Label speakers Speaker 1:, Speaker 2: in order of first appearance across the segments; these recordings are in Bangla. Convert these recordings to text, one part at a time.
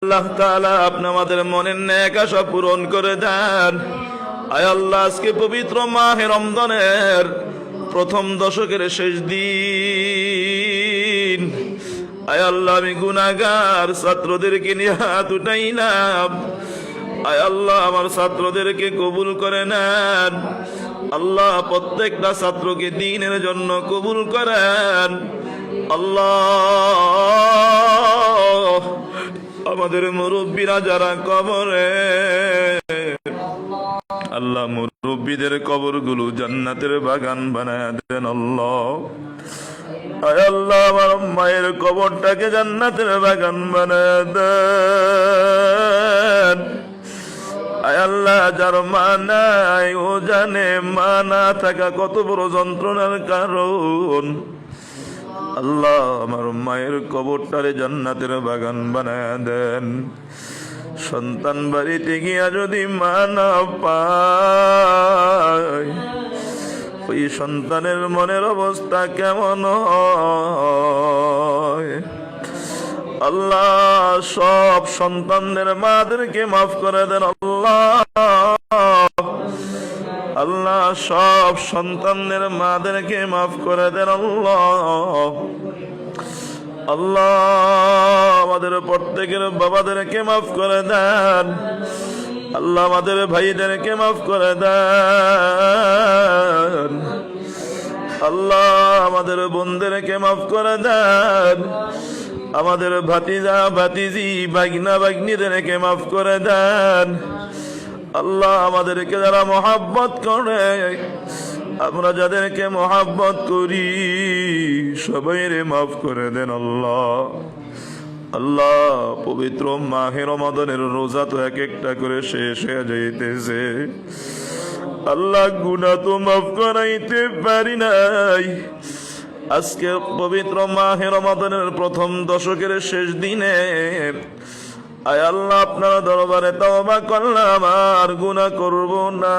Speaker 1: আল্লাহ তাআলা আপনি আমাদের মনের নেক আশা পূরণ করে দেন। আয় আল্লাহ, আজকে পবিত্র মাহে রমজানের প্রথম দশকের শেষ দিন। আয় আল্লাহ, আমি গুনাহগার ছাত্রদেরকে নিয়ে হাত উঠাইলাম। আয় আল্লাহ, আমার ছাত্রদেরকে কবুল করে নেন। আল্লাহ, প্রত্যেকটা ছাত্রকে দ্বীনের জন্য কবুল করেন। আল্লাহ, আমাদের মুরব্বীরা যারা কবরে, আল্লাহ মুরব্বীদের কবরগুলো জান্নাতের বাগান বানায় দেন। আল্লাহ, আয় আল্লাহ, আমার মায়ের কবরটাকে জান্নাতের বাগান বানায় দেন। আয় আল্লাহ, যার মা নাই ও জানে মা না থাকা কত বড় যন্ত্রণার কারণ। আল্লাহ, আমার মায়ের কবরটারে জান্নাতের বাগান বানায় দেন। সন্তান বাড়িতে গিয়া যদি মা না পায়, ওই সন্তানের মনের অবস্থা কেমন হয়? আল্লাহ, সব সন্তানদের মাদেরকে মাফ করে দেন। আল্লাহ, সব সন্তানদের মাদেরকে মাফ করে দেন। আল্লাহ, আমাদের প্রত্যেকের বাবাদেরকে মাফ করে দেন। আল্লাহ, আমাদের ভাইদেরকে মাফ করে দেন। আল্লাহ, আমাদের বোনদেরকে মাফ করে দেন। আমাদের ভাতিজা ভাতিজি ভাগনা ভাগ্নিদেরকে মাফ করে দেন। আল্লাহ, আমাদেরকে যারা মহাব্বত করে, আমরা যাদেরকে মহাব্বত করি, সবাইরে মাফ করে দেন। আল্লাহ, আল্লাহ, পবিত্র মাহে রমাদানের রোজা তো এক একটা করে শেষ হয়ে যাইতেছে। আল্লাহ, গুনাহ তো মাফ করাইতে পারি নাই। আজকে পবিত্র মাহে রমাদানের প্রথম দশকের শেষ দিনে আয় আল্লাহ, আপনার দরবারে তওবা করলাম, আর গুনাহ করব না।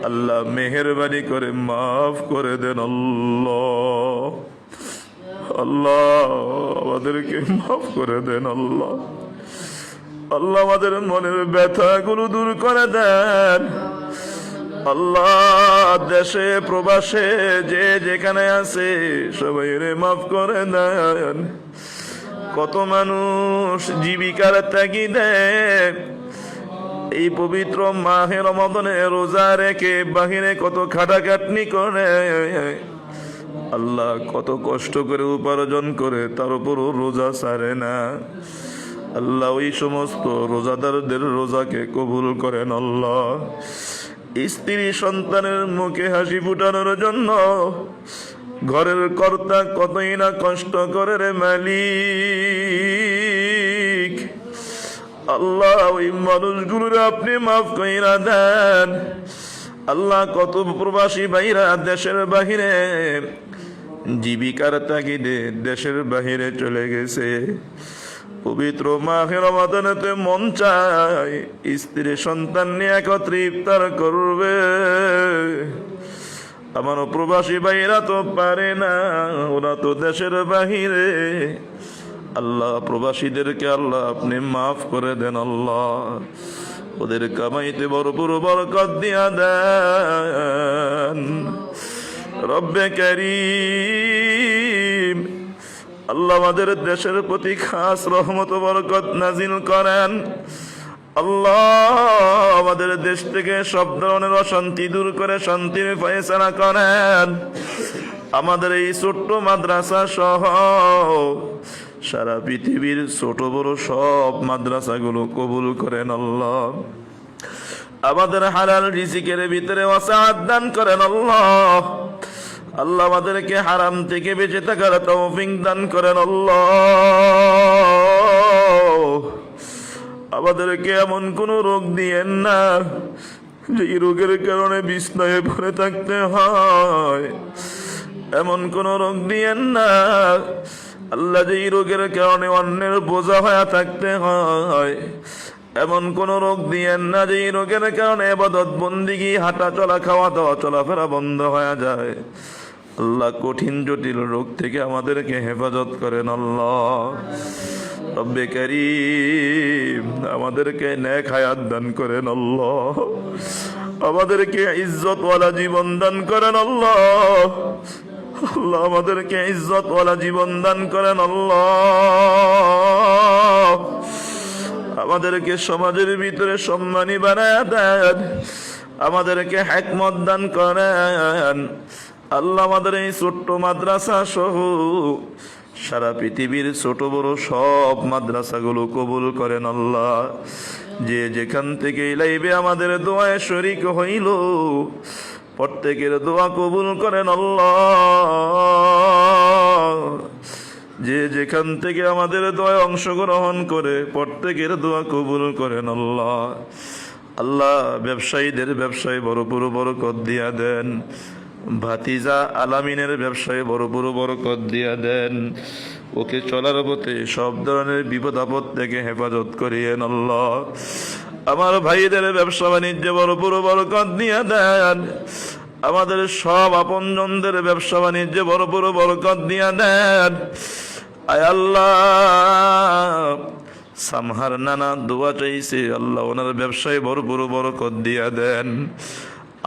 Speaker 1: আল্লাহ, মেহেরবানি করে মাফ করে দেন। আল্লাহ, আল্লাহ, আমাদেরকে মাফ করে দেন। আল্লাহ, আল্লাহ, আমাদের মনের ব্যথাগুলো দূর করে দেন। আল্লাহ, দেশে প্রবাসে যে যেখানে আছে সবাইরে মাফ করে দেন। কত মানুষ জীবিকার তাগিদে এই পবিত্র মাহে রমাদানে রোজা রেখে বাহিরে কত খাটাখাটনি করে, আল্লাহ, কত কষ্ট করে উপার্জন করে, তার উপরও রোজা ছাড়ে না। আল্লাহ, ওই সমস্ত রোজাদারদের রোজাকে কবুল করেন। আল্লাহ, স্ত্রী সন্তানের মুখে হাসি ফুটানোর জন্য ঘরের কর্তা কতই না কষ্ট করে রে মালিক। আল্লাহ, ওই মানুষগুলোর আপনি মাফ কইরা দেন। আল্লাহ, কত প্রবাসী ভাইরা দেশের বাহিরে জীবিকার তাগিদে দেশের বাহিরে চলে গেছে। পবিত্র মাহে রমাদানেতে মন চায় স্ত্রী সন্তান নিয়ে একত্রে ইফতার করবে। আমার প্রবাসী ভাইরা তো পারে না, ওরা তো দেশের বাহিরে। আল্লাহ, প্রবাসীদেরকে আল্লাহ আপনি মাফ করে দেন। আল্লাহ, ওদের কামাইতে ভরপুর বরকত দিয়া দেন। রব্বে কারীম, আল্লাহ, আমাদের দেশের প্রতি খাস রহমত বরকত নাজিল করেন। আল্লাহ, আমাদের দেশ থেকে সব ধরনের অশান্তি দূর করে শান্তির ফয়সালা করেন। আমাদের এই ছোট্ট মাদ্রাসা সহ সারা পৃথিবীর ছোট বড় সব মাদ্রাসাগুলো কবুল করেন। আল্লাহ, আমাদের হালাল রিজিকের ভিতরে ওয়াসাআত দান করেন। আল্লাহ, আল্লাহ, আমাদেরকে হারাম থেকে বেঁচে থাকার তৌফিক দান করেন। আল্লাহ, আমাদেরকে এমন কোন রোগ দিয়েন না যে রোগের কারণে বিছনায় পড়ে থাকতে হয়। এমন কোন রোগ দিয়েন না আল্লাহ যে রোগের কারণে অন্যের বোঝা হয়ে থাকতে হয়। এমন কোন রোগ দিয়েন না যে রোগের কারণে ইবাদত বন্দেগী হাঁটা চলা খাওয়া দাওয়া চলাফেরা বন্ধ হয়ে যায়। আল্লাহ কঠিন জটিল রোগ থেকে আমাদেরকে হেফাজত করেন আল্লাহ। রব্বে কারীম আমাদেরকে নেক হায়াত দান করেন আল্লাহ, আমাদেরকে ইজ্জতওয়ালা জীবন দান করেন আল্লাহ। আল্লাহ আমাদেরকে ইজ্জতওয়ালা জীবন দান করেন আল্লাহ, আমাদেরকে সমাজের ভিতরে সম্মানী বানায় দেন, আমাদেরকে হিকমত দান করেন আল্লাহ। আমাদের এই ছোট্ট মাদ্রাসা সহ সারা পৃথিবীর ছোট বড় সব মাদ্রাসাগুলো কবুল করেন আল্লাহ। যে যেখান থেকে লাইবে আমাদের দোয়ায় শরীক হইল প্রত্যেকের দোয়া কবুল করেন আল্লাহ। যে যেখান থেকে আমাদের দোয়ায় অংশগ্রহণ করে প্রত্যেকের দোয়া কবুল করেন আল্লাহ। আল্লাহ ব্যবসায়ীদের ব্যবসায় বড় বরকত দিয়া দেন, ভাতিজা আলামিনের ব্যবসায় বড় বরকত দিয়া দেন, ওকে চলার পথে সব ধরনের বিপদ আপদ থেকে হেফাজত করিয়েন আল্লাহ। আমার ভাইদের ব্যবসা বাণিজ্যে বড় বরকত দিয়া দেন, আমাদের সব আপনজনদের ব্যবসা বাণিজ্যে বড় বরকত দিয়া দেন। আয় আল্লাহ সামহার নানা দোয়া চাইছে আল্লাহ, ওনার ব্যবসায় বড় বরকত দিয়া দেন।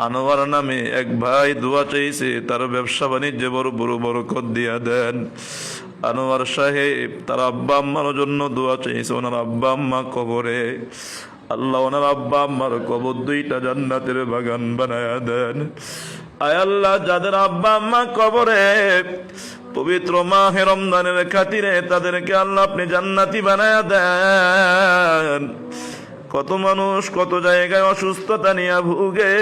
Speaker 1: আনোয়ার নামে এক ভাই দোয়া চাইছে, তার ব্যবসা বাণিজ্যে বড় বরকত দিয়া দেন। আনোয়ার সাহেব তার আব্বা আম্মার জন্য দোয়া চাইছে, ওনার আব্বা আম্মা কবরে আল্লাহ ওনার আব্বা আম্মার কবর দুইটা জান্নাতের বাগান বানায়া দেন। আয় আল্লাহ যাদের আব্বা আম্মা কবরে পবিত্র মাহে রমজানের খাতিরে তাদেরকে আল্লাহ আপনি জান্নাতি বানায়া দেন। কত মানুষ কত জায়গায় অসুস্থতা নিয়ে ভুগে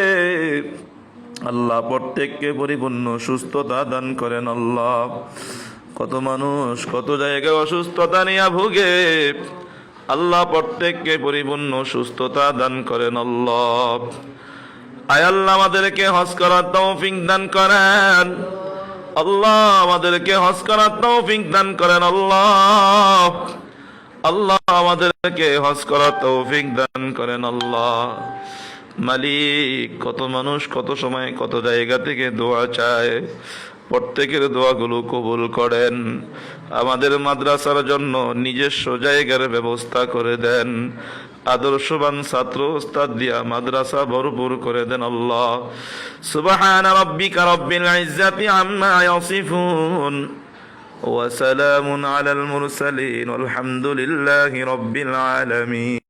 Speaker 1: আল্লাহ প্রত্যেককে পরিপূর্ণ সুস্থতা দান করেন আল্লাহ। কত মানুষ কত জায়গায় অসুস্থতা নিয়ে ভুগে আল্লাহ প্রত্যেককে পরিপূর্ণ সুস্থতা দান করেন আল্লাহ। আয় আল্লাহ আমাদেরকে হজ করার তৌফিক দান করেন আল্লাহ, আমাদেরকে হজ করার তৌফিক দান করেন আল্লাহ। আল্লাহ আমাদেরকে হজ করার তৌফিক দান করেন আল্লাহ। মালিক কত মানুষ কত সময় কত জায়গা থেকে দোয়া চায়, প্রত্যেকের দোয়াগুলো কবুল করেন। আমাদের মাদ্রাসার জন্য নিজস্ব জায়গার ব্যবস্থা করে দেন, আদর্শবান ছাত্র ওস্তাদ দিয়া মাদ্রাসা ভরপুর করে দেন আল্লাহ। সুবহান রাব্বিকা রাব্বিল ইজ্জাতি আম্মা ইয়াসিফুন ওয়া সালামুন আলাল মুরসালিন ওয়ালহামদুলিল্লাহি রাব্বিল আলামিন।